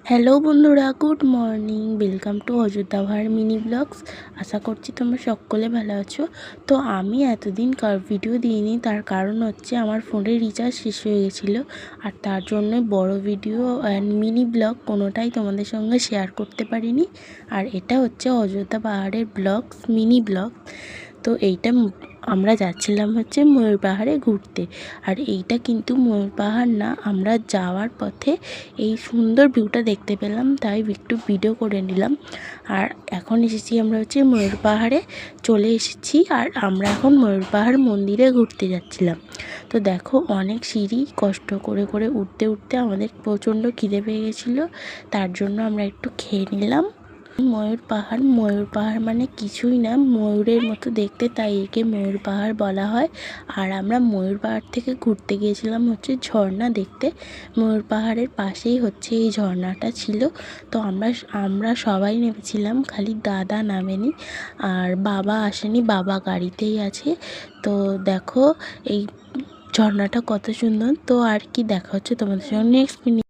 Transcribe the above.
Hello বন্ধুরা, good morning. Welcome to Ayodhya ভার mini blogs. আশা করছি তোমরা সকলে ভালো আছো। তো আমি এতদিন ভিডিও দিইনি, তার কারণ হচ্ছে আমার ফোনের রিচার্জ শেষ হয়ে গেছিলো, আর তার জন্য বড় ভিডিও অ্যান্ড মিনি ব্লগ কোনোটাই তোমাদের সঙ্গে শেয়ার করতে পারিনি। আর এটা হচ্ছে অযোধ্যা পাহাড়ের ব্লগস, মিনি ব্লগ। তো এইটা আমরা যাচ্ছিলাম হচ্ছে ময়ূর পাহাড়ে ঘুরতে। আর এইটা কিন্তু ময়ূর পাহাড় না, আমরা যাওয়ার পথে এই সুন্দর ভিউটা দেখতে পেলাম, তাই একটু ভিডিও করে নিলাম। আর এখন এসেছি আমরা হচ্ছে ময়ূর পাহাড়ে চলে এসেছি, আর আমরা এখন ময়ূর পাহাড় মন্দিরে ঘুরতে যাচ্ছিলাম। তো দেখো, অনেক সিঁড়ি কষ্ট করে করে উঠতে উঠতে আমাদের প্রচণ্ড খিদে পেয়ে গেছিলো, তার জন্য আমরা একটু খেয়ে নিলাম। ময়ূর পাহাড় মানে কিছুই না, ময়ূরের মতো দেখতে, তাই একে ময়ূর পাহাড় বলা হয়। আর আমরা ময়ূর পাহাড় থেকে ঘুরতে গিয়েছিলাম হচ্ছে ঝর্ণা দেখতে। ময়ূর পাহাড়ের পাশেই হচ্ছে এই ঝর্ণাটা ছিল। তো আমরা সবাই নেমেছিলাম, খালি দাদা নামেনি, আর বাবা আসেনি, বাবা গাড়িতেই আছে। তো দেখো এই ঝর্ণাটা কত সুন্দর। তো আর কি দেখা হচ্ছে তোমাদের সঙ্গে নেক্সট।